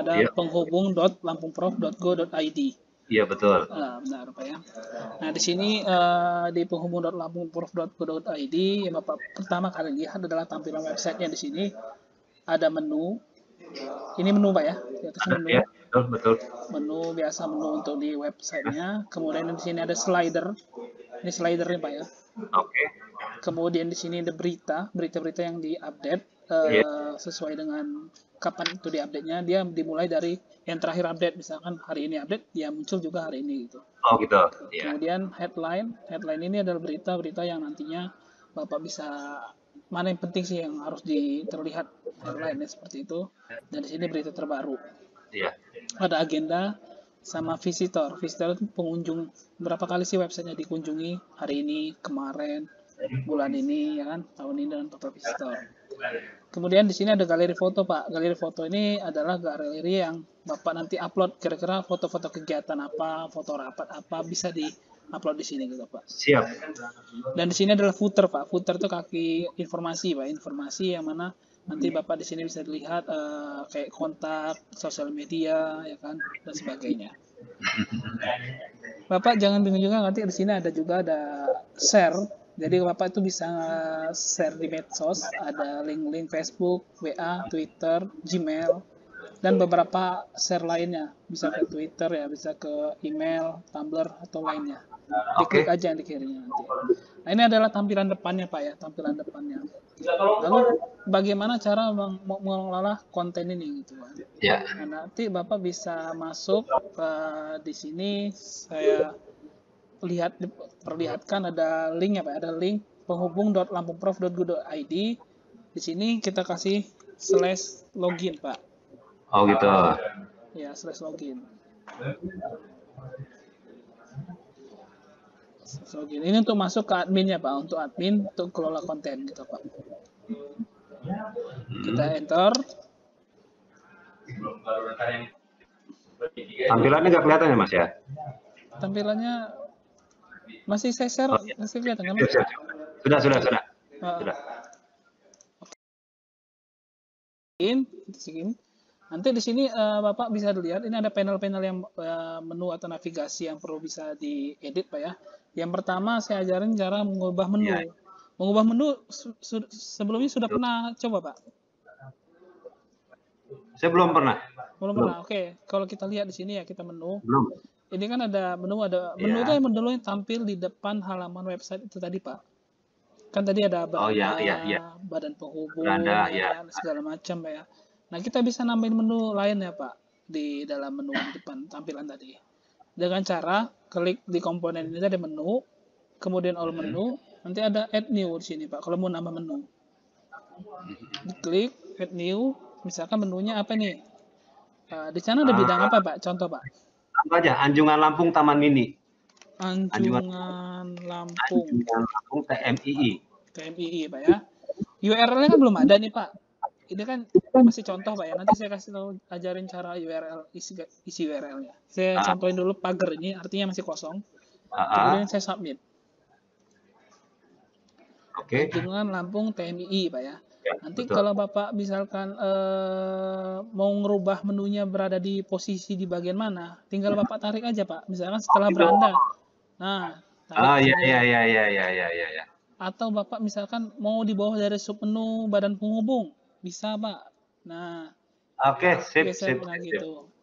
ada Iya. penghubung.lampungprof.go.id. Iya betul. Benar Pak ya. Nah di sini di penghubung.lampungprof.go.id yang Bapak pertama kali lihat adalah tampilan websitenya. Di sini ada menu. Ini menu Pak ya. Di atasnya menu. Ya, betul betul. Menu biasa, menu untuk di websitenya. Kemudian di sini ada slider. Ini slidernya Pak ya. Oke. Kemudian di sini ada berita-berita yang diupdate Iya. sesuai dengan kapan itu diupdate-nya. Dia dimulai dari yang terakhir update, misalkan hari ini update, dia muncul juga hari ini gitu. Oh gitu. Iya. Kemudian headline ini adalah berita-berita yang nantinya Bapak bisa, mana yang penting sih yang harus terlihat headline-nya seperti itu. Dan di sini berita terbaru. Iya. Ada agenda sama visitor. Visitor itu pengunjung, berapa kali sih websitenya dikunjungi hari ini, kemarin, bulan ini, ya kan, tahun ini, dan total visitor. Kemudian di sini ada galeri foto Pak. Galeri foto ini adalah galeri yang Bapak nanti upload kira-kira foto-foto kegiatan apa, foto rapat apa, bisa di-upload di sini gitu Pak. Siap. Dan di sini adalah footer Pak. Footer itu kaki informasi Pak, informasi yang mana nanti Bapak di sini bisa dilihat kayak kontak, sosial media, ya kan, dan sebagainya. Bapak jangan bingung juga, nanti di sini ada juga ada share. Jadi Bapak itu bisa share di medsos, ada link-link Facebook, WA, Twitter, Gmail, dan beberapa share lainnya. Bisa ke Twitter ya, bisa ke email, Tumblr, atau lainnya. Diklik aja yang di kirinya nanti. Nah ini adalah tampilan depannya Pak ya, tampilan depannya. Lalu bagaimana cara mengelola konten ini gitu Pak? Ya. Nah, nanti Bapak bisa masuk di sini, saya perlihatkan ada link ya Pak, ada link penghubung.lampungprof.go.id. Di sini kita kasih /login Pak. Oh gitu. Ya, /login. Ini untuk masuk ke adminnya Pak, untuk admin, untuk kelola konten gitu Pak. Kita enter. Tampilannya nggak kelihatan ya Mas ya? Tampilannya masih saya share, Oh, iya. masih kelihatan kan? Sudah. Nanti di sini Bapak bisa dilihat, ini ada panel-panel yang menu atau navigasi yang perlu bisa diedit Pak ya. Yang pertama saya ajarin cara mengubah menu. Ya. Mengubah menu sebelumnya sudah pernah coba Pak? Saya belum pernah. Belum pernah. Oke, kalau kita lihat di sini ya, kita menu. Belum. Ini kan ada menu itu yang menu yang tampil di depan halaman website itu tadi Pak. Kan tadi ada badan penghubung, ya, segala macam Pak ya. Nah kita bisa nambahin menu lain ya Pak di dalam menu di depan tampilan tadi. Dengan cara klik di komponen ini tadi menu, kemudian all menu, nanti ada add new di sini Pak. Kalau mau nambah menu, klik add new. Misalkan menunya apa nih? Di sana ada bidang apa Pak? Contoh Pak. Apa aja? Anjungan Lampung Taman Mini. Anjungan Lampung. Anjungan Lampung TMII. TMII Pak ya. URL-nya kan belum ada nih Pak. Ini kan masih contoh Pak ya. Nanti saya kasih tahu, ajarin cara URL, isi URL-nya. Saya contohin dulu pagar ini, artinya masih kosong. Kemudian saya submit. Oke. Anjungan Lampung TMII Pak ya. Nanti betul. Kalau Bapak misalkan mau ngerubah menunya berada di posisi di bagian mana, tinggal Bapak tarik aja Pak. Misalkan setelah beranda. Nah, iya. Atau Bapak misalkan mau di bawah dari submenu badan penghubung, bisa Pak. Nah, oke, sip.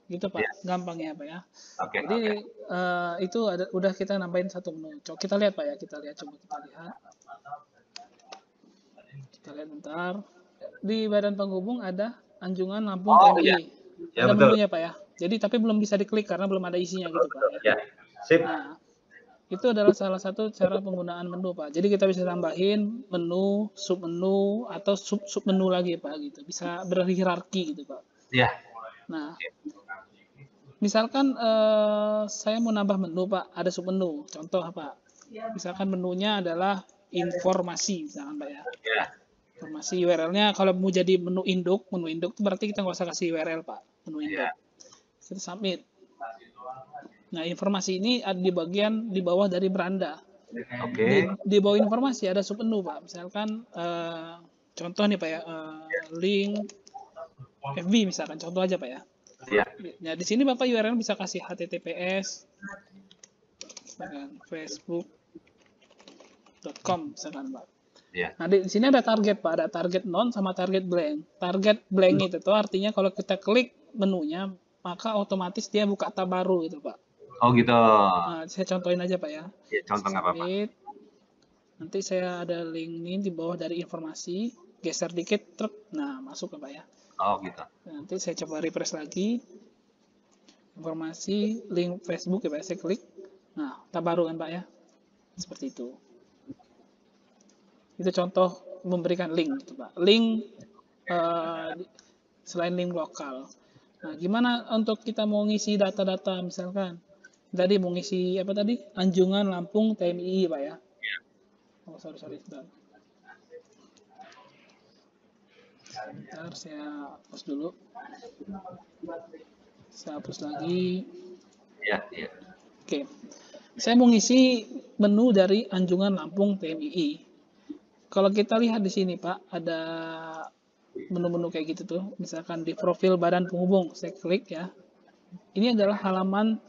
Gitu Pak, gampang ya Pak ya. Oke. Jadi itu udah kita nambahin satu menu. Coba kita lihat Pak ya, coba kita lihat. Kita lihat bentar. Di badan penghubung ada Anjungan Lampung TMI. Iya. Ya, ada betul. menunya Pak ya. Jadi tapi belum bisa diklik karena belum ada isinya gitu Pak ya. Ya. Sip. Nah, itu adalah salah satu cara penggunaan menu Pak. Jadi kita bisa tambahin menu, submenu, atau submenu lagi Pak gitu. Bisa berhierarki gitu Pak. Iya. Nah, misalkan saya mau nambah menu Pak, ada submenu. Contoh Pak. Misalkan menunya adalah informasi misalkan Pak ya. Ya. Informasi URL-nya kalau mau jadi menu induk itu berarti kita nggak usah kasih URL Pak. Menu induk. Kita submit. Nah, informasi ini ada di bagian di bawah dari beranda. Oke. Di bawah informasi ada submenu Pak. Misalkan contoh nih Pak ya, link FB misalkan, contoh aja Pak ya. Ya. Ya, di sini Bapak URL bisa kasih HTTPS, misalkan facebook.com, misalkan Pak. Ya. Nah, di sini ada target Pak, ada target non sama target blank. Target blank itu tuh artinya kalau kita klik menunya, maka otomatis dia buka tab baru gitu Pak. Oh gitu. Nah, saya contohin aja Pak ya. Ya, contoh nggak apa-apa. Submit. Nanti saya ada link ini di bawah dari informasi, geser dikit, truk. Nah, masuk Pak ya. Oh gitu. Nanti saya coba refresh lagi. Informasi, link Facebook ya Pak, saya klik. Nah, tab baru kan Pak ya. Seperti itu. Itu contoh memberikan link gitu Pak. Link selain link lokal. Nah, gimana untuk kita mau ngisi data-data misalkan tadi mau ngisi apa tadi? Anjungan Lampung TMI Pak ya. Oh, sorry. Bentar, saya hapus dulu. Saya hapus lagi. Ya. Oke. Saya mau ngisi menu dari Anjungan Lampung TMI. Kalau kita lihat di sini Pak, ada menu-menu kayak gitu tuh. Misalkan di profil badan penghubung, saya klik ya. Ini adalah halaman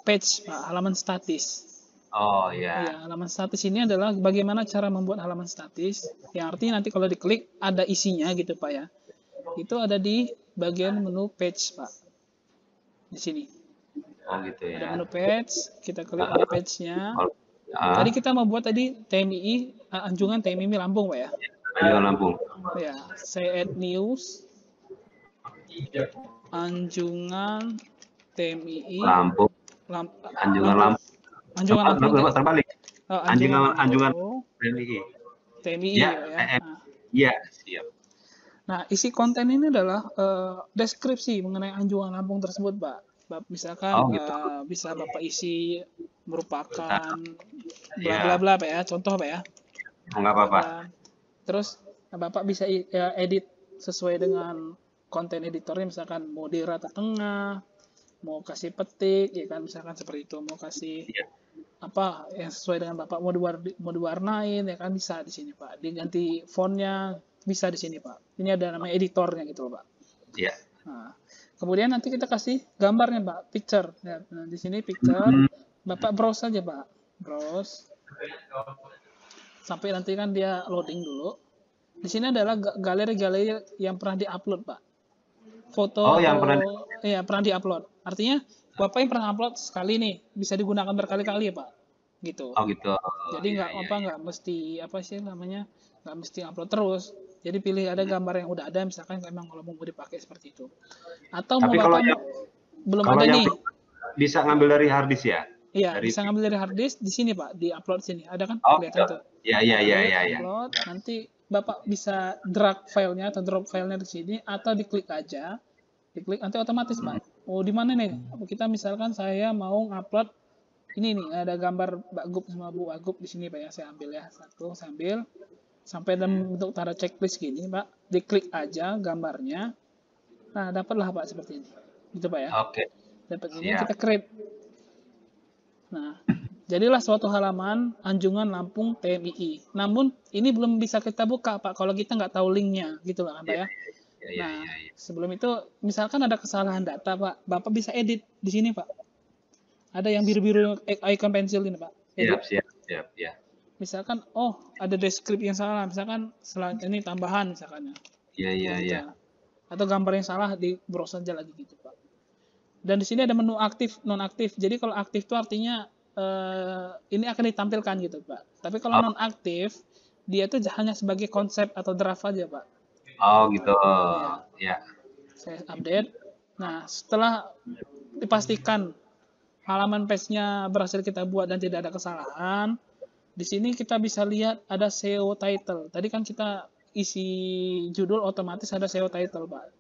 page Pak, halaman statis. Oh Ya, ya. halaman statis ini adalah bagaimana cara membuat halaman statis. Yang artinya nanti kalau diklik ada isinya gitu Pak ya. Itu ada di bagian menu page Pak. Di sini. Oh gitu Ada ya. menu page, kita klik di page-nya. Tadi kita mau buat tadi TMI, Anjungan TMI Lampung Pak ya. Anjungan Lampung. Ya, saya add news. Anjungan TMI Lampung. Anjungan Lampung. Anjungan Lampung. Terbalik. Anjungan TMI ya. Ya, siap. Nah, isi konten ini adalah deskripsi mengenai Anjungan Lampung tersebut, Pak. Misalkan gitu. Bisa Bapak isi merupakan bla bla bla Pak ya, contoh Pak ya. Enggak apa-apa. Terus Bapak bisa edit sesuai dengan konten editornya, misalkan mau di rata tengah, mau kasih petik, ya kan, misalkan seperti itu, mau kasih apa yang sesuai dengan Bapak mau diwarnain, ya kan, bisa di sini Pak. Diganti fontnya bisa di sini Pak. Ini ada namanya editornya gitu loh Pak. Iya. Nah, kemudian nanti kita kasih gambarnya Pak, picture. Nah, di sini picture, Bapak browse saja Pak, browse. Sampai nanti kan dia loading dulu. Di sini adalah galeri-galeri yang pernah diupload Pak. Foto yang pernah diupload. Artinya Bapak yang pernah upload sekali nih, bisa digunakan berkali-kali ya Pak. Gitu. Oh gitu. Jadi nggak mesti apa sih namanya, nggak mesti upload terus. Jadi pilih ada gambar yang udah ada, misalkan memang kalau mau dipakai seperti itu. Atau tapi mau Bapak belum ada nih. Bisa ngambil dari hard disk ya? Iya, bisa ngambil dari hard disk di sini Pak, di upload sini. Ada kan? Oh, kelihatan tuh. Iya. Upload, nanti Bapak bisa drag filenya atau drop filenya di sini, atau diklik aja. Diklik nanti otomatis Pak. Oh, di mana nih? Kita misalkan saya mau ngupload ini nih, ada gambar Mbak Gup sama Bu Agup di sini Pak ya. Saya ambil ya, satu sambil sampai dalam bentuk tanda checklist gini Pak. Diklik aja gambarnya. Nah, dapatlah Pak seperti ini. Gitu Pak ya. Oke. Dapat ini, kita create. Nah, jadilah suatu halaman Anjungan Lampung TMI. Namun ini belum bisa kita buka Pak kalau kita nggak tahu linknya, gitu lah Pak ya. Nah, sebelum itu misalkan ada kesalahan data Pak, Bapak bisa edit di sini Pak. Ada yang biru-biru icon pensil ini Pak. Siap. Ya. Misalkan, ada deskripsi yang salah, misalkan ini tambahan misalkan. Iya. Atau gambar yang salah, di browse aja lagi gitu Pak. Dan di sini ada menu aktif, non-aktif. Jadi kalau aktif itu artinya ini akan ditampilkan gitu Pak. Tapi kalau non-aktif, dia itu hanya sebagai konsep atau draft aja Pak. Oh gitu. Ya. Saya update. Nah, setelah dipastikan halaman page-nya berhasil kita buat dan tidak ada kesalahan, di sini kita bisa lihat ada SEO title. Tadi kan kita isi judul, otomatis ada SEO title Pak.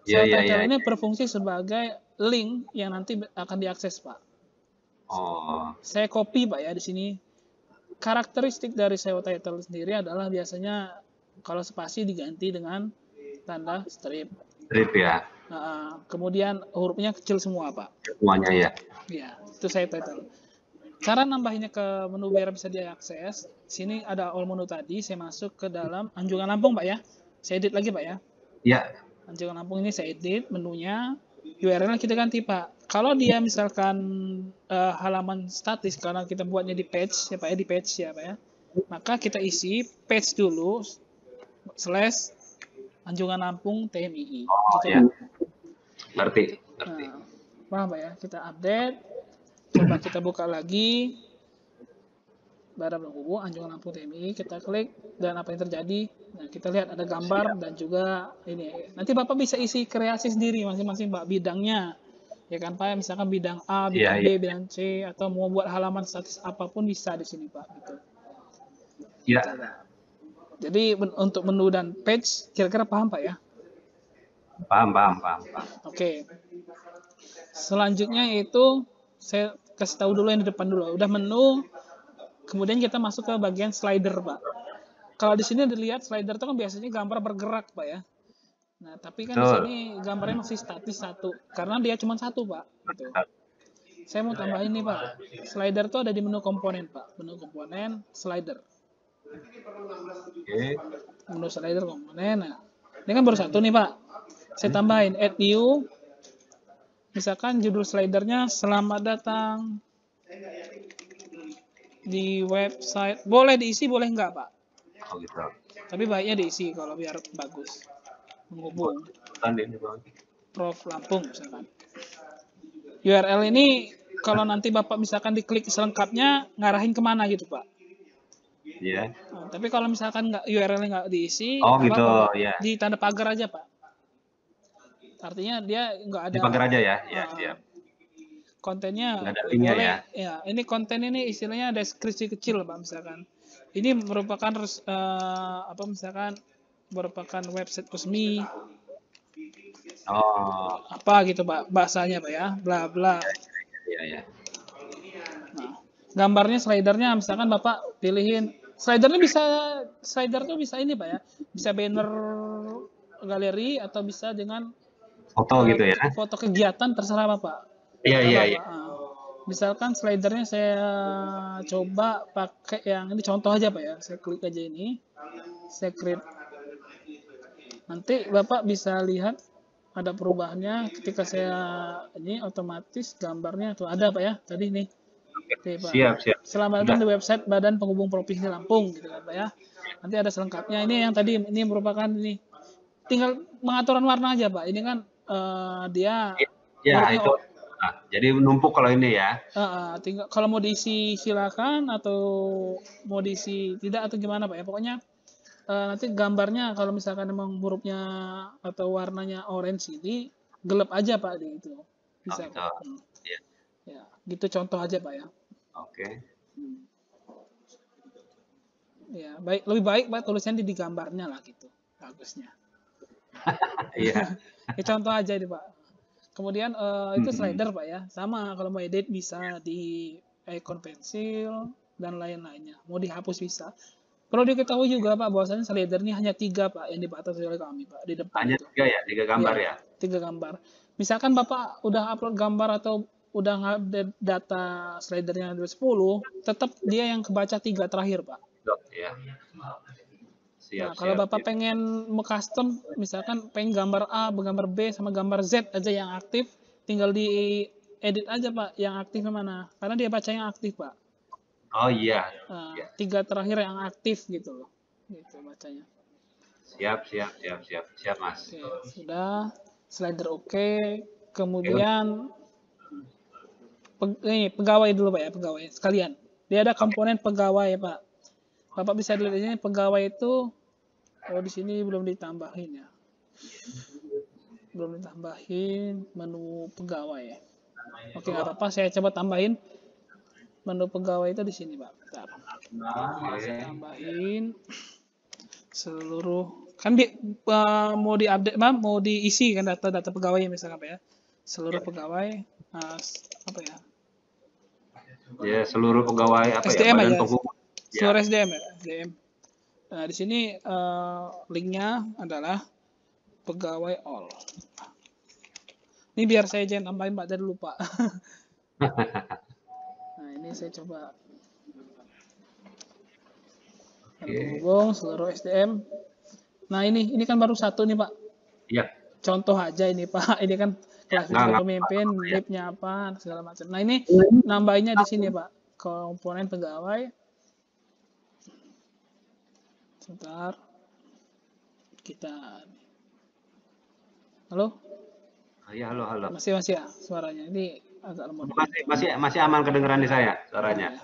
SEO title ini berfungsi sebagai link yang nanti akan diakses Pak. Oh. Saya copy Pak ya di sini. Karakteristik dari SEO title sendiri adalah biasanya kalau spasi diganti dengan tanda strip. Strip ya. Kemudian hurufnya kecil semua Pak. Semuanya ya. Ya, itu SEO title. Cara nambahinnya ke menu biar bisa diakses, sini ada all menu tadi, saya masuk ke dalam Anjungan Lampung Pak ya. Saya edit lagi Pak ya. Iya. Anjungan Lampung ini saya edit menunya. URL kita ganti Pak. Kalau dia misalkan halaman statis, karena kita buatnya di page ya Pak ya, di page ya Pak ya, maka kita isi page dulu slash Anjungan Lampung TMII. Oh Gitu ya, Pak. ngerti. Nah, paham Pak ya? Kita update, coba kita buka lagi Badan Penghubung Anjungan Lampung TMI, kita klik dan apa yang terjadi. Nah, kita lihat ada gambar dan juga ini. Nanti Bapak bisa isi kreasi sendiri masing-masing Pak bidangnya. Ya kan Pak, misalkan bidang A, Iya, bidang B, iya. bidang C, atau mau buat halaman statis apapun bisa di sini Pak. Gitu. Iya, Jadi untuk menu dan page kira-kira paham Pak ya? paham. Oke. Selanjutnya itu saya kasih tahu dulu yang di depan dulu. Udah menu, kemudian kita masuk ke bagian slider Pak. Kalau di sini dilihat slider itu kan biasanya gambar bergerak Pak ya. Nah, tapi kan di Betul. sini gambarnya masih statis satu, karena dia cuma satu Pak. Gitu. Saya mau tambahin nih Pak. Slider itu ada di menu komponen Pak. Menu komponen slider. Oke. Menu slider komponen. Nah, ini kan baru satu nih Pak. Saya tambahin add new. Misalkan judul slidernya selamat datang di website. Boleh diisi, boleh enggak Pak. Oh gitu. Tapi baiknya diisi kalau biar bagus. Menghubung Prof Lampung misalkan. URL ini kalau nanti Bapak misalkan diklik selengkapnya ngarahin kemana gitu Pak. Iya. Nah, tapi kalau misalkan URL-nya nggak diisi, Oh nggak gitu, apa-apa, Pak. ya. Di tanda pagar aja Pak. Artinya dia nggak ada. Di pagar aja ya, ya siap. Kontennya Nggak ada linknya boleh. ya. Ya, ini konten ini istilahnya deskripsi kecil Pak misalkan. Ini merupakan misalkan merupakan website resmi. Oh. Apa gitu Pak bahasanya Pak ya, bla bla. Iya. Nah, gambarnya slidernya misalkan Bapak pilihin slidernya slider tuh bisa ini Pak ya, bisa banner galeri atau bisa dengan Foto gitu ya. foto kegiatan terserah Bapak. Iya. Misalkan slidernya saya coba pakai yang ini contoh aja Pak ya, saya klik aja ini, saya create. Nanti Bapak bisa lihat ada perubahannya ketika saya ini otomatis gambarnya tuh ada Pak ya tadi nih. Oke, Pak. Siap. Selamat datang di website Badan Penghubung Provinsi Lampung gitu kan Pak ya. Nanti ada selengkapnya. Ini yang tadi ini merupakan ini tinggal pengaturan warna aja Pak. Ini kan dia ya itu. Nah, jadi menumpuk kalau ini ya. Tinggal kalau mau diisi silakan atau mau diisi tidak atau gimana Pak ya. Pokoknya nanti gambarnya kalau misalkan memang hurufnya atau warnanya orange ini gelap aja Pak di itu. Bisa. Oh, gitu. Ya, gitu contoh aja Pak ya. Oke. Ya, lebih baik Pak tulisannya di gambarnya lah gitu. Bagusnya. Iya. Contoh aja nih Pak. Kemudian itu slider Pak ya. Sama kalau mau edit bisa di icon pensil dan lain-lainnya. Mau dihapus bisa. Perlu diketahui juga Pak bahwasanya slider ini hanya 3 Pak yang dibatasi oleh kami Pak di depan. Hanya 3 ya, 3 gambar ya. 3 gambar. Misalkan Bapak udah upload gambar atau udah ngupdate data slidernya 10, tetap dia yang kebaca 3 terakhir Pak. Ya. Nah, kalau Bapak pengen custom, misalkan pengen gambar A, gambar B, sama gambar Z aja yang aktif, tinggal di edit aja Pak, yang aktif mana. Karena dia baca yang aktif Pak. Oh iya. 3 terakhir yang aktif gitu loh. Gitu bacanya. Siap Mas. Oke, sudah. Slider oke. Kemudian pegawai dulu Pak ya, pegawai sekalian. Dia ada komponen pegawai Pak. Bapak bisa lihat di sini pegawai itu di sini belum ditambahin ya. Belum ditambahin menu pegawai. Oke, nggak apa-apa, saya coba tambahin menu pegawai itu di sini Pak. Bentar. Saya tambahin seluruh kan mau diupdate mau diisi kan data pegawai misalkan Pak ya. Seluruh pegawai apa ya? Ya, seluruh pegawai apa SDM ya? Badan aja. Penghubung. Seluruh SDM ya, SDM. Nah, di sini linknya adalah pegawai all. Ini biar saya jangan tambahin Pak, tadi lupa. Nah, ini saya coba. Penghubung seluruh SDM. Nah, ini kan baru satu nih Pak. Iya. Contoh aja ini Pak. Ini kan klasifikasi pemimpin, lipnya apa, segala macam. Nah ini nambahinnya di sini Pak, komponen pegawai. Sebentar, kita. Halo? Iya, halo. Masih ya suaranya. Ini agak lemot. Masih aman kedengeran di saya suaranya.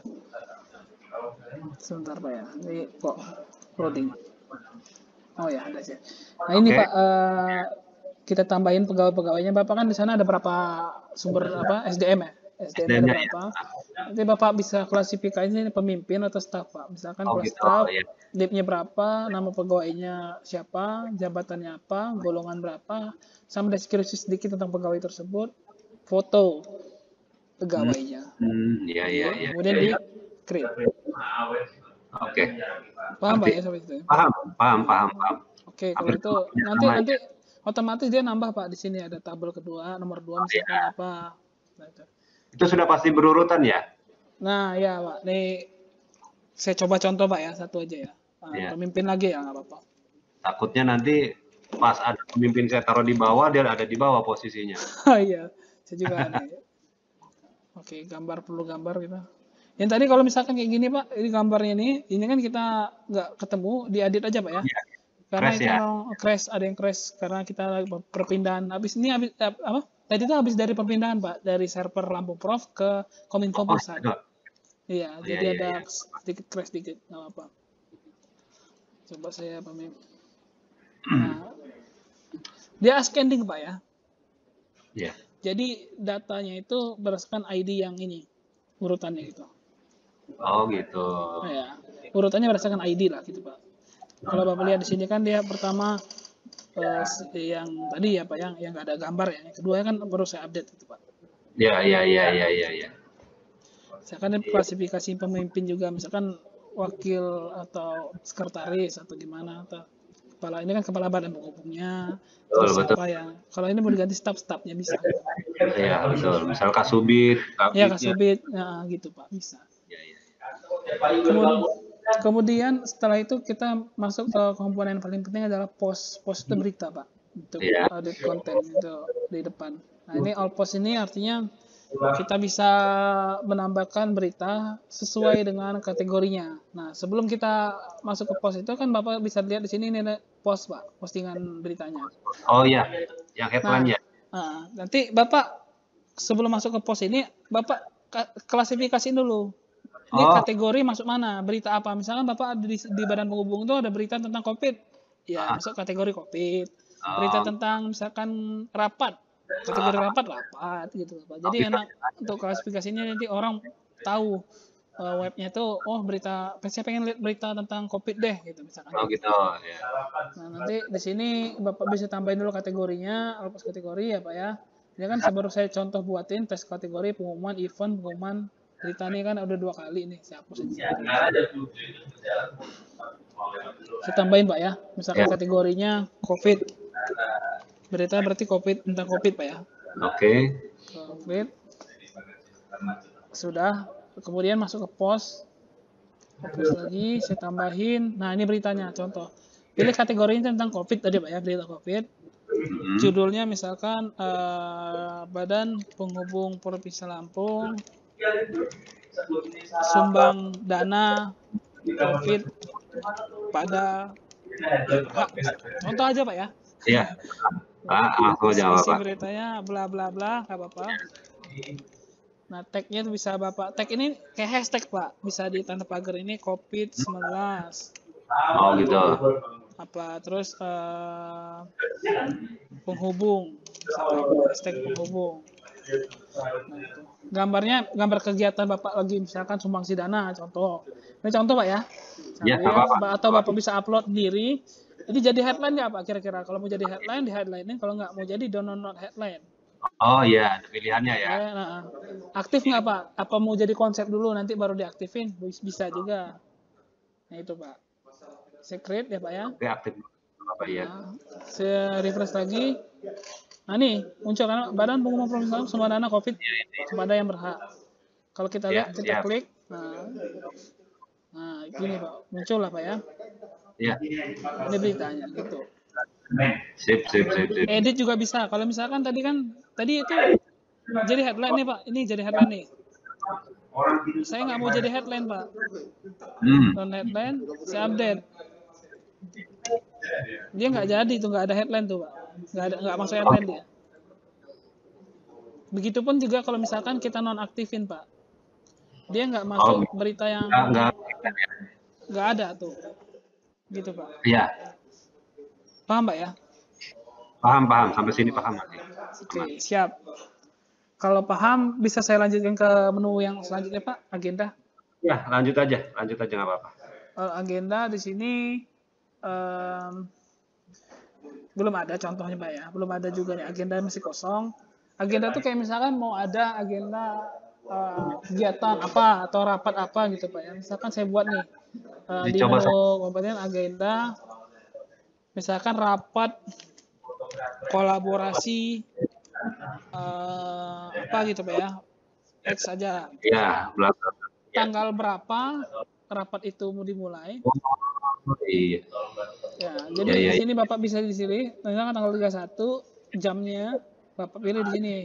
Sebentar Pak ya. Ini kok loading. Oh ya, ada sih. Nah ini Pak, kita tambahin pegawai-pegawainya. Bapak kan di sana ada berapa sumber SDM ya? SDM ada berapa? Nanti Bapak bisa klasifikasinya pemimpin atau staf Pak. Misalkan kalau staf, lipnya berapa, nama pegawainya siapa, jabatannya apa, golongan berapa, sama deskripsi sedikit tentang pegawai tersebut, foto pegawainya. Iya. Kemudian di create. Oke. Paham Pak ya sampai itu? Paham. Oke, kalau itu nanti otomatis dia nambah Pak, di sini ada tabel kedua, nomor 2 misalkan apa. Nah, itu sudah pasti berurutan ya? Nah, ya Pak, nih saya coba contoh Pak ya, satu aja ya. Pemimpin lagi ya, nggak apa-apa. Takutnya nanti pas ada pemimpin saya taruh di bawah, dia ada di bawah posisinya. Iya, saya juga ada. Oke, perlu gambar kita. Yang tadi kalau misalkan kayak gini Pak, ini gambarnya ini kan kita nggak ketemu, diedit aja Pak ya. Karena itu crash, ada yang crash karena kita perpindahan. Habis apa? Tadi itu habis dari perpindahan Pak, dari server Lampung Prof ke Kominfo Pusat. Iya, jadi ada sedikit crash dikit, nggak apa-apa. Coba saya pemimpin. Nah, dia ask ending Pak ya. Iya. Jadi datanya itu berdasarkan ID yang ini, urutannya gitu. Oh gitu. Nah, ya, urutannya berdasarkan ID lah gitu Pak. Kalau Bapak lihat di sini kan dia pertama yang tadi ya Pak, yang nggak ada gambar ya. Yang kedua kan baru saya update gitu Pak. Iya. Misalkan klasifikasi pemimpin juga, misalkan wakil atau sekretaris atau gimana, atau kepala, ini kan kepala badan penghubungnya. Terus apa yang kalau ini mau diganti staf-stafnya bisa. Iya betul. Misal Kasubit. Ya Kasubit, ya, gitu Pak bisa. Kemudian setelah itu kita masuk ke komponen paling penting adalah post itu berita Pak, untuk audit konten itu di depan. Nah ini all post ini artinya kita bisa menambahkan berita sesuai dengan kategorinya. Nah sebelum kita masuk ke post itu kan Bapak bisa lihat di sini ini ada post Pak, postingan beritanya. Oh iya, yang headline-nya. Nah, nanti Bapak sebelum masuk ke post ini Bapak klasifikasi dulu. Ini kategori masuk mana? Berita apa? Misalkan Bapak ada di badan penghubung itu ada berita tentang COVID. Ya, masuk kategori COVID. Berita tentang misalkan rapat. Kategori rapat gitu Bapak. Jadi enak untuk klasifikasinya, nanti orang tahu webnya itu berita, saya pengen lihat berita tentang COVID deh gitu misalkan. Oh gitu, ya. Nah, nanti di sini Bapak bisa tambahin dulu kategorinya, alpos kategori ya Pak ya. Ini kan baru saya contoh buatin tes kategori pengumuman event, pengumuman berita ini kan udah 2 kali nih, saya hapus aja. Saya tambahin Pak ya, misalkan kategorinya COVID. Berita berarti COVID, tentang COVID Pak ya. Oke. COVID. Sudah, kemudian masuk ke post. Hapus lagi, saya tambahin. Nah ini beritanya, contoh. Pilih kategorinya tentang COVID tadi Pak ya, berita COVID. Judulnya misalkan Badan Penghubung Provinsi Lampung sumbang dana COVID pada contoh aja Pak ya. Iya. Aku jawab Pak. Isi beritanya bla bla bla, nggak apa-apa. Nah tagnya itu bisa Bapak tag ini kayak hashtag Pak, bisa di tanda pagar ini COVID-19. Oh gitu. Apa terus penghubung, hashtag penghubung. Nah, itu. Gambar kegiatan Bapak lagi misalkan sumbangsi dana, contoh. Ini contoh Pak ya. Ya, atau Bapak bisa upload sendiri. Ini jadi headline nggak Pak kira-kira? Kalau mau jadi headline, di headline-in. Kalau nggak mau jadi download headline. Oh iya, ada pilihannya ya. Nah, aktif nggak Pak? Apa mau jadi konsep dulu nanti baru diaktifin? Bisa juga. Nah itu Pak. Secret ya Pak ya. Oke, aktif apa ya? Saya refresh lagi. Nah nih muncul karena Badan Penghubung Provinsi Sumbang Dana COVID kepada yang berhak. Kalau kita lihat, kita klik. Nah gini Pak, muncul lah Pak ya. Iya. Ini beritanya gitu. Sip. Edit juga bisa. Kalau misalkan tadi kan tadi itu jadi headline nih Pak, ini jadi headline nih. Saya nggak mau jadi headline Pak, non headline, saya update. Dia nggak jadi tuh, nggak ada headline tuh Pak, nggak masuk headline dia. Begitupun juga kalau misalkan kita nonaktifin Pak, dia nggak masuk berita yang nggak ada tuh, gitu Pak. Iya. Paham Pak ya? Paham sampai sini paham. Oke, siap. Kalau paham bisa saya lanjutkan ke menu yang selanjutnya Pak, agenda. Ya, lanjut aja nggak apa-apa. Agenda di sini belum ada contohnya Pak ya, belum ada juga nih, agenda masih kosong. Agenda tuh kayak misalkan mau ada agenda kegiatan apa atau rapat apa gitu Pak ya. Misalkan saya buat nih di menu komponen agenda, misalkan rapat kolaborasi apa gitu Pak ya, X saja. Ya, tanggal berapa rapat itu mau dimulai. Iya. Ya, jadi di sini Bapak bisa di sini, misalkan tanggal 31 jamnya Bapak pilih di sini.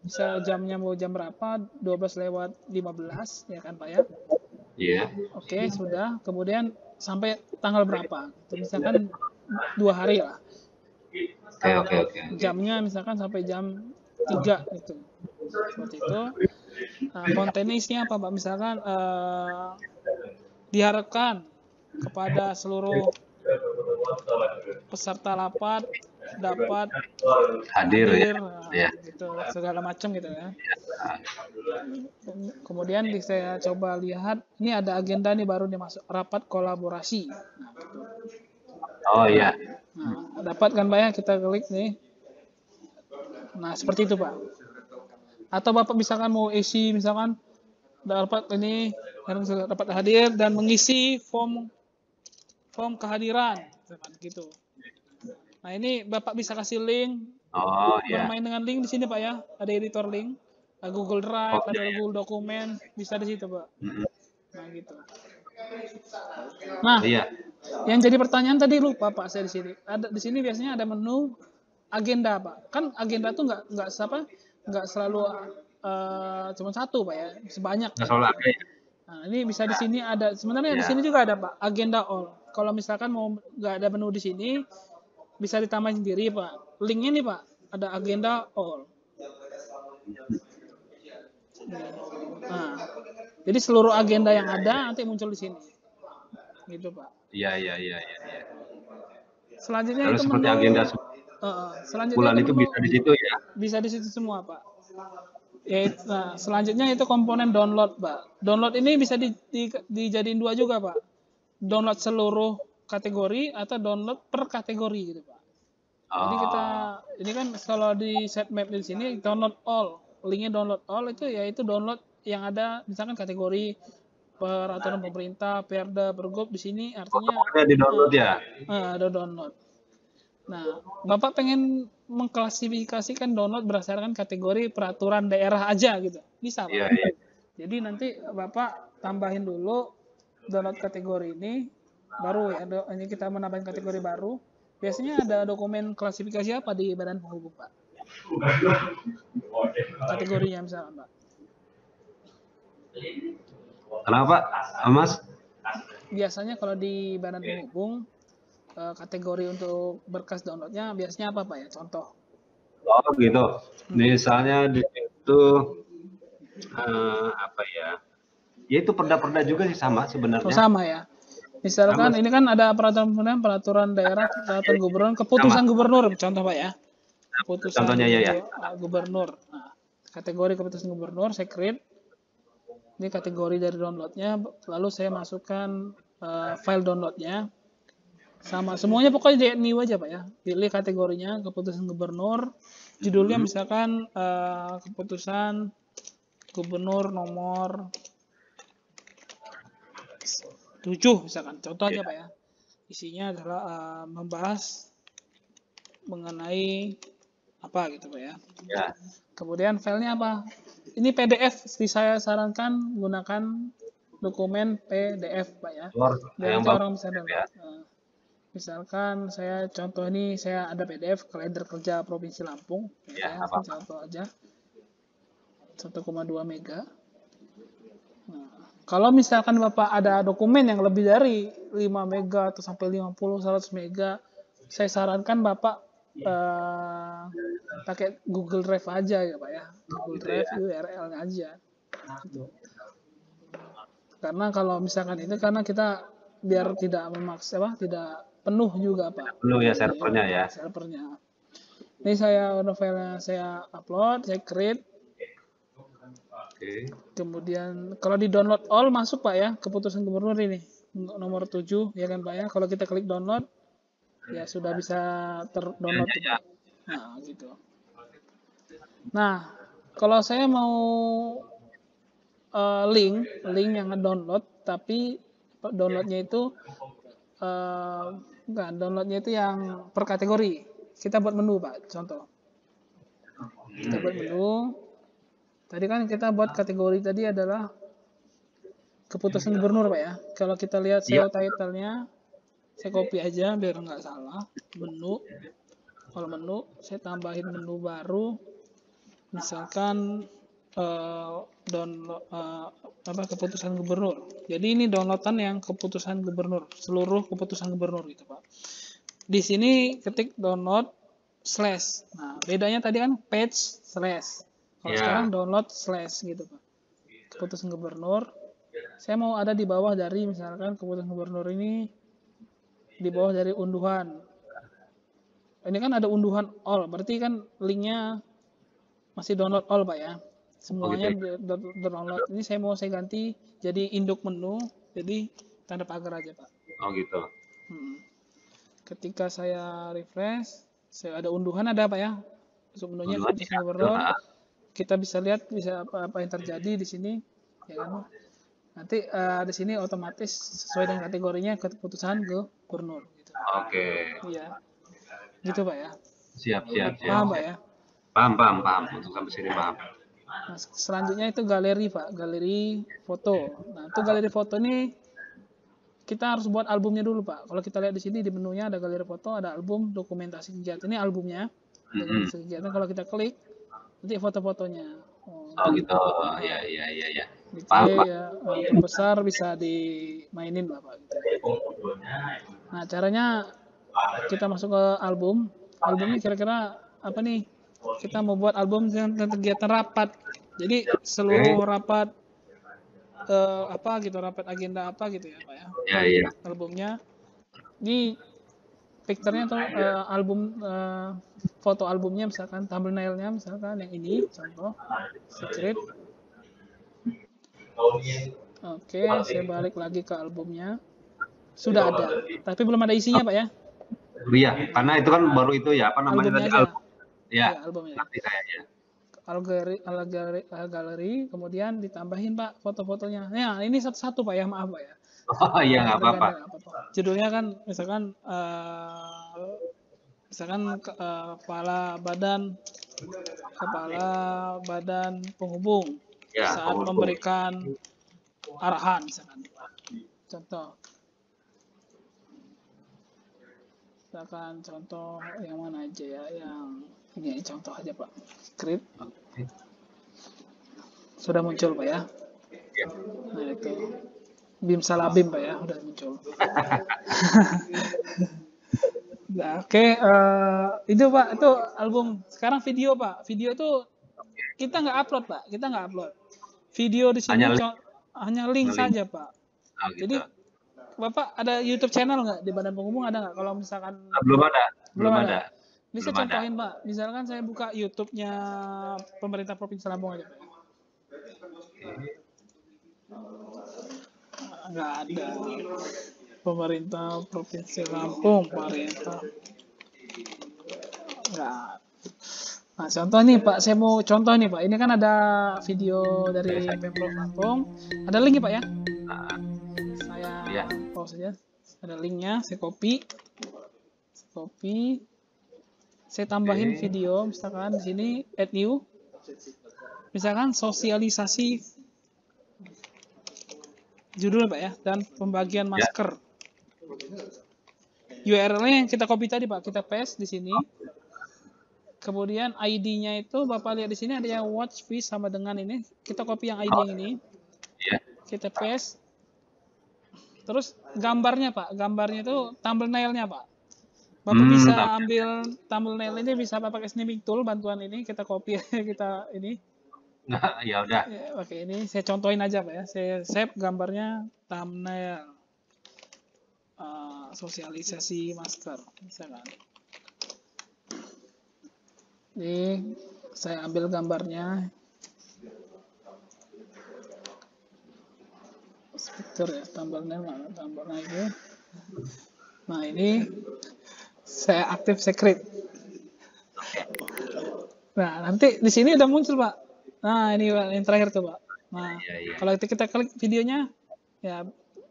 Bisa jamnya mau jam berapa, 12:15 ya kan Pak ya? Iya. Oke, sudah. Kemudian sampai tanggal berapa? Misalkan 2 hari lah. Oke. Jamnya misalkan sampai jam 3 gitu. Seperti itu. Konten isinya apa Pak? Misalkan diharapkan kepada seluruh peserta rapat dapat hadir ya. gitu, segala macam gitu ya. Kemudian saya coba lihat, ini ada agenda nih baru nih masuk, rapat kolaborasi. Nah, gitu. Oh iya. Nah, dapat kan Pak ya, kita klik nih. Nah, seperti itu Pak. Atau Bapak misalkan mau isi, misalkan dapat ini dapat hadir dan mengisi form kehadiran gitu. Nah, ini Bapak bisa kasih link. Bermain dengan link di sini Pak ya. Ada editor link, ada Google Drive, ada Google Dokumen, bisa di situ Pak. Nah, gitu. Nah, yang jadi pertanyaan tadi lupa Pak saya di sini. Ada di sini biasanya ada menu agenda Pak. Kan agenda tuh nggak selalu cuma satu Pak ya, sebanyak. Nggak selalu ada ya. Nah, ini bisa di sini ada, sebenarnya di sini juga ada Pak, agenda all. Kalau misalkan mau nggak ada menu di sini, bisa ditambahin sendiri Pak. Linknya nih Pak, ada agenda all. Nah, jadi seluruh agenda yang ada nanti muncul di sini, gitu Pak. Iya. Selanjutnya Lalu itu seperti menu, agenda selanjutnya bulan itu bisa di situ ya? Bisa di situ semua Pak. Nah, selanjutnya itu komponen download Pak. Download ini bisa dijadiin dua juga Pak. Download seluruh kategori atau download per kategori gitu Pak. Jadi ini kan kalau di set map di sini download all, linknya download all itu yaitu download yang ada misalkan kategori peraturan pemerintah, Perda, Pergub di sini artinya ada di download ya. Ada download. Nah, Bapak pengen mengklasifikasikan download berdasarkan kategori peraturan daerah aja gitu, bisa Pak. Iya. Jadi nanti Bapak tambahin dulu download kategori ini, baru ya, ini kita menambahin kategori baru. Biasanya ada dokumen klasifikasi apa di Badan Penghubung Pak? Kategorinya misalnya Pak. Kenapa Mas? Biasanya kalau di Badan Penghubung, kategori untuk berkas downloadnya biasanya apa Pak ya? Contoh. Oh gitu. Misalnya di situ apa ya? Ya itu perda-perda juga sih sama sebenarnya. Oh, sama ya. Misalkan ini kan ada peraturan daerah, peraturan gubernur, keputusan gubernur contoh Pak ya. Keputusan contohnya gubernur. Nah, kategori keputusan gubernur saya create. Ini kategori dari downloadnya, lalu saya masukkan file downloadnya. Sama semuanya pokoknya di new aja Pak ya. Pilih kategorinya keputusan gubernur, judulnya misalkan keputusan gubernur nomor 7 misalkan, contoh aja Pak ya. Isinya adalah membahas mengenai apa gitu Pak ya. Kemudian filenya apa? Ini PDF, saya sarankan gunakan dokumen PDF Pak ya. Biar orang bisa download. Misalkan saya contoh ini, saya ada PDF kalender kerja Provinsi Lampung. Ya, Saya apa? contoh aja 1,2 mega. Nah, kalau misalkan Bapak ada dokumen yang lebih dari 5 mega atau sampai 50 100 mega, saya sarankan Bapak pakai Google Drive aja ya Pak ya. Google Gitu Drive ya. URL-nya aja. Gitu. Karena kalau misalkan itu karena kita biar tidak memaksa tidak penuh juga Pak. Perlu ya servernya ya. Servernya. Ini saya novelnya saya upload, saya create. Oke. Kemudian kalau di download all masuk Pak ya, keputusan gubernur ini nomor 7 ya kan Pak ya. Kalau kita klik download ya sudah bisa terdownload tuh Pak. Nah, gitu. Nah, kalau saya mau link yang ngedownload tapi downloadnya itu bukan, downloadnya itu yang per kategori. Kita buat menu Pak, contoh. Kita buat menu. Tadi kan kita buat kategori tadi adalah keputusan gubernur Pak ya. Kalau kita lihat Iya. SEO title-nya, saya copy aja biar nggak salah. Menu. Kalau menu, saya tambahin menu baru. Misalkan download keputusan gubernur. Jadi ini downloadan yang keputusan gubernur, seluruh keputusan gubernur gitu Pak. Di sini ketik download slash. Nah, bedanya tadi kan page slash. Kalau sekarang download slash gitu Pak. Keputusan gubernur. Saya mau ada di bawah dari misalkan keputusan gubernur ini di bawah dari unduhan. Ini kan ada unduhan all, berarti kan linknya masih download all Pak ya. Semuanya download. Ini saya ganti jadi induk menu, jadi tanda pagar aja Pak. Oh gitu. Ketika saya refresh, saya ada unduhan ada Pak ya. Masuk menunya keputusan gubernur. Kita bisa lihat apa yang terjadi di sini, ya kan? Nanti di sini otomatis sesuai dengan kategorinya keputusan gubernur. Gitu. Oke. Iya. Gitu Pak ya. Siap. Paham Pak ya? Paham. Untuk sampai sini paham. Nah, selanjutnya itu galeri Pak, galeri foto. Nah, itu galeri foto ini kita harus buat albumnya dulu Pak. Kalau kita lihat di sini di menunya ada galeri foto, ada album dokumentasi kegiatan. Ini albumnya. Dokumentasi kegiatan kalau kita klik nanti foto-fotonya. Oh gitu. Iya. Gitu Paham, Pak. ya, besar bisa dimainin lah Pak. Gitu. Nah, caranya kita masuk ke album. Albumnya kira-kira apa nih? Kita mau buat album tentang kegiatan rapat. Jadi seluruh rapat rapat agenda apa gitu ya Pak ya. Iya. Albumnya ini picture-nya atau album foto albumnya misalkan thumbnail-nya misalkan yang ini contoh secret. Oke, saya balik lagi ke albumnya. Sudah ada, tapi belum ada isinya Pak ya. Iya, karena itu kan baru itu ya, apa namanya albumnya tadi aja. album. Ya, albumnya. nanti kayaknya. Galeri, kemudian ditambahin Pak foto-fotonya. Ya, ini satu-satu Pak ya, maaf Pak ya. Oh iya, nggak apa-apa. Judulnya kan misalkan kepala badan penghubung Ya, saat memberikan arahan misalkan. Contoh yang mana aja ya, yang ini contoh aja Pak. Script sudah muncul Pak ya. Nah itu Bim Salabim Pak ya, udah muncul. Nah, oke, itu Pak, itu album. Sekarang video Pak, video itu kita nggak upload Pak, Video di sini hanya link saja Pak. Oh, gitu. Jadi Bapak ada YouTube channel nggak di Badan Penghubung, ada nggak? Kalau misalkan belum ada. Ini saya contohin Pak, misalkan saya buka YouTube-nya pemerintah Provinsi Lampung aja Pak. Nggak ada. Pemerintah Provinsi Lampung, nggak. Nah, contoh nih Pak, saya mau contoh nih Pak. Ini kan ada video dari Pemprov Lampung. Ada link ya Pak ya? Saya pause saja. Ada linknya, saya copy. Saya tambahin video, misalkan di sini add new. Misalkan sosialisasi judul Pak ya, dan pembagian masker. URL-nya yang kita copy tadi Pak, kita paste di sini. Kemudian ID-nya itu Bapak lihat di sini ada yang watch fees sama dengan ini. Kita copy yang ID yang ini. Iya. Kita paste. Terus gambarnya Pak, gambarnya itu thumbnail-nya Pak. Bapak bisa ambil thumbnail ini, bisa Bapak pakai snipping tool bantuan ini, kita copy kita ini. Ya udah. Ya, oke, ini saya contohin aja Pak ya. Saya save gambarnya thumbnail. Sosialisasi masker, misalkan. Ini saya ambil gambarnya. Speaker ya, thumbnail mana? Thumbnail itu. Nah, ini saya aktif secret. Nah, nanti di sini udah muncul, Pak. Nah, ini Pak, yang terakhir tuh, Pak. Nah, kalau kita klik videonya, ya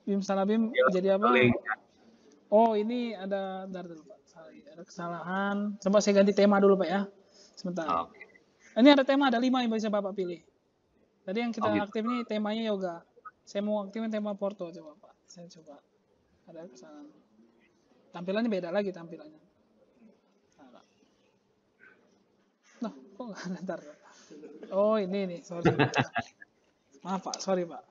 Bim Salabim jadi apa? Oh, ini ada, bentar dulu, Pak. Ada kesalahan. Coba saya ganti tema dulu, Pak ya. Sebentar. Ini ada tema, ada 5 yang bisa Bapak pilih. Tadi yang kita aktif ini temanya yoga. Saya mau aktifin tema Porto, coba Pak. Saya coba. Ada kesalahan. Tampilannya beda lagi tampilannya. Nah, kok nggak ada, ntar. Oh, ini, sorry. Maaf Pak, sorry Pak.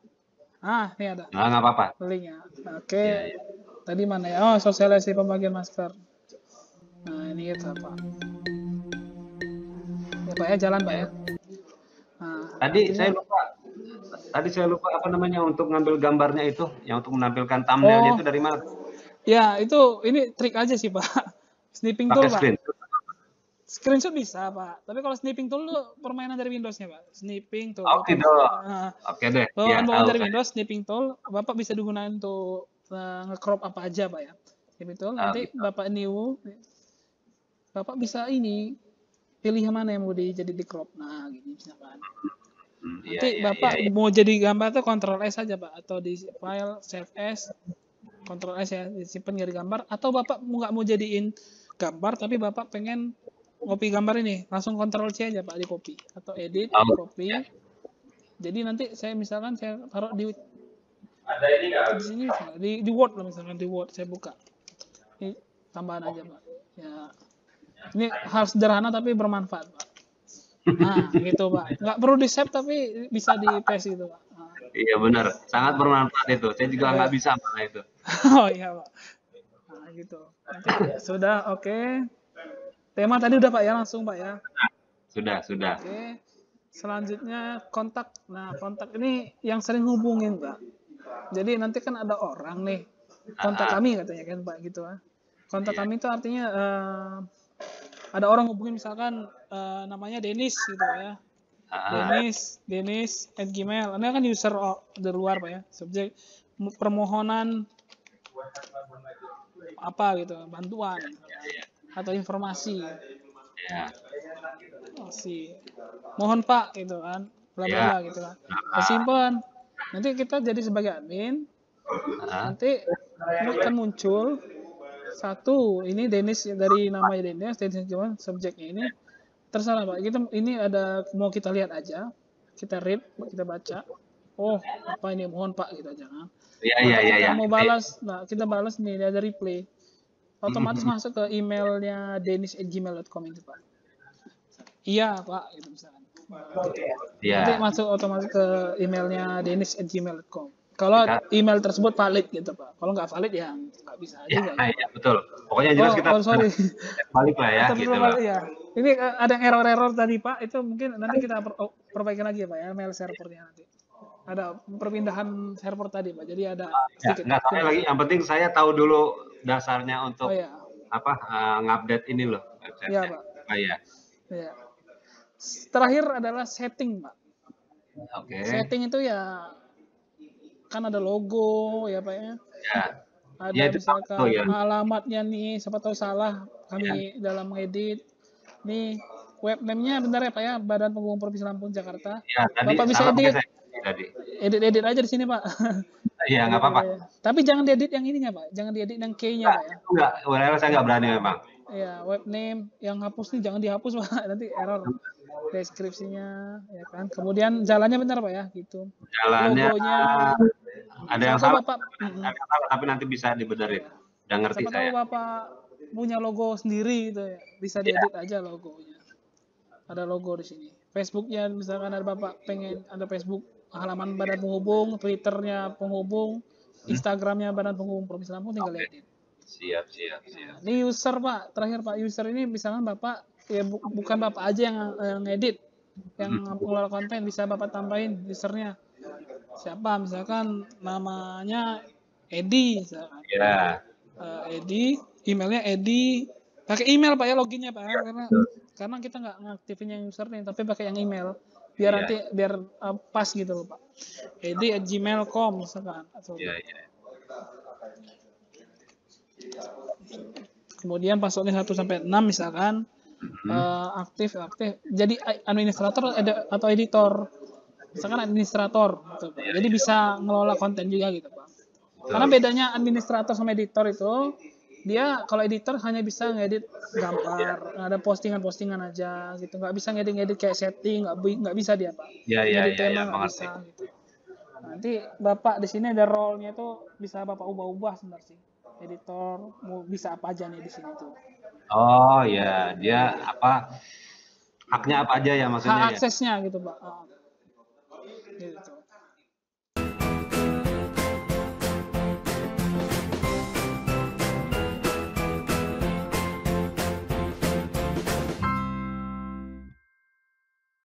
Ini ada. Nggak apa-apa. Linknya. Oke. Tadi mana ya? Oh, sosialisasi pembagian masker. Nah, ini kita Pak. Ya Pak ya, jalan Pak ya. Nah, Tadi saya lupa apa namanya untuk ngambil gambarnya itu, yang untuk menampilkan thumbnailnya itu dari mana? Ya, ini trik aja sih Pak. Snipping tool Pak. Screenshot bisa Pak, tapi kalau snipping tool itu permainan dari Windows-nya Pak. Snipping tool. Oke deh. Bawaan dari Windows, snipping tool, Bapak bisa digunakan untuk nge-crop apa aja Pak ya. Snipping tool, nanti Bapak new, Bapak bisa ini, pilih yang mana yang mau jadi di crop. Nah, gini misalkan. Nanti Bapak mau jadi gambar tuh Ctrl S aja Pak, atau di file save as, Ctrl S ya, disimpan jadi gambar, atau Bapak nggak mau jadiin gambar, tapi Bapak pengen copy gambar ini, langsung Ctrl C aja Pak, di copy, atau edit, copy. Jadi nanti saya misalkan saya taruh di sini, di Word lah misalkan, di Word saya buka. Ini tambahan aja Pak. Ya, ini hal sederhana tapi bermanfaat Pak. Nah, gitu Pak. Nggak perlu di save tapi bisa di paste gitu Pak. Iya benar, sangat bermanfaat itu. Saya juga nggak bisa malah itu. Oh iya Pak. Nah gitu. Nanti sudah oke. Tema tadi udah Pak ya, langsung Pak ya. Sudah. Oke. Selanjutnya kontak. Nah kontak ini yang sering hubungin Pak. Jadi nanti kan ada orang nih kontak kami katanya kan Pak gitu ya. Kontak kami itu artinya ada orang hubungin misalkan namanya Denis gitu ya. Denis @gmail. Ini kan user dari luar Pak ya. Subjek permohonan apa gitu, bantuan atau informasi. Mohon Pak gitu kan. Bla bla bla gitu kan. Simpan. Nanti kita jadi sebagai admin. Nanti akan muncul satu, ini Denis dari namanya Denis cuma subjeknya ini terserah Pak. Ini ada mau kita lihat aja, kita read, kita baca. Oh apa ini, mohon Pak gitu aja kan. Kita mau balas, nah kita balas nih ada reply, otomatis masuk ke emailnya denis@gmail.com itu Pak. Iya Pak gitu misalkan. Nanti masuk otomatis ke emailnya denis@gmail.com. Kalau email tersebut valid gitu Pak. Kalau nggak valid ya nggak bisa juga. Iya betul. Pokoknya jelas kita balik lah ya. Gitu lah. Ya. Ini ada error tadi Pak. Itu mungkin nanti kita perbaikan lagi ya Pak ya, mail servernya nanti. Ada perpindahan server tadi Pak. Jadi ada sedikit. Nggak tahu lagi. Yang penting saya tahu dulu dasarnya untuk ngupdate ini loh website-nya. Iya Pak. Iya. Terakhir adalah setting Pak. Setting itu ya kan ada logo ya Pak ya. Ada misalkan alamatnya nih, siapa tahu salah kami dalam ngedit. Nih webname-nya bentar ya Pak ya, Badan Penghubung Provinsi Lampung Jakarta. Bapak bisa edit. Edit aja di sini Pak. Iya nggak apa-apa. Tapi jangan diedit yang ininya Pak, jangan diedit yang K-nya Pak ya. Enggak, saya nggak berani memang. Ya webname yang hapus nih jangan dihapus Pak, nanti error. Deskripsinya ya kan. Kemudian jalannya benar Pak ya, gitu. Jalannya logonya ada yang salah. Ada yang salah tapi nanti bisa dibenerin. Udah ngerti Siapa tahu saya. Bapak punya logo sendiri gitu ya, bisa Ya, diedit aja logonya. Ada logo di sini. Facebooknya misalkan ada Bapak pengen ada Facebook halaman badan penghubung, Twitternya penghubung, Instagramnya badan penghubung Provinsi Lampung, tinggal oke. edit. Siap, siap, Nah, siap. ini user Pak, terakhir Pak, user ini misalkan Bapak ya bukan Bapak aja yang edit, yang mengelola konten, bisa Bapak tambahin usernya. Siapa? Misalkan namanya Edi, misalkan. Ya, Edi, emailnya Edi, pakai email Pak ya loginnya Pak ya, karena kita nggak ngaktifin yang username tapi pakai yang email biar iya, nanti biar pas gitu loh Pak. Edi@gmail.com misalkan atau iya, iya. kemudian passwordnya 1 sampai 6 misalkan aktif jadi administrator atau editor misalkan administrator gitu Pak. Iya, Jadi iya. bisa ngelola konten juga gitu Pak. Karena Betul. bedanya administrator sama editor itu dia kalau editor hanya bisa ngedit gambar, ada postingan-postingan aja gitu, nggak bisa ngedit-ngedit kayak setting, nggak bisa dia Pak. Iya, iya, Ngedit iya, iya, tema nggak mengerti. bisa gitu. Nanti Bapak di sini ada role-nya tuh bisa Bapak ubah-ubah sebenarnya sih. Editor mau bisa apa aja nih di sini tuh. Oh, ya, dia apa? Haknya apa aja ya Hak maksudnya ya? aksesnya gitu Pak. Gitu.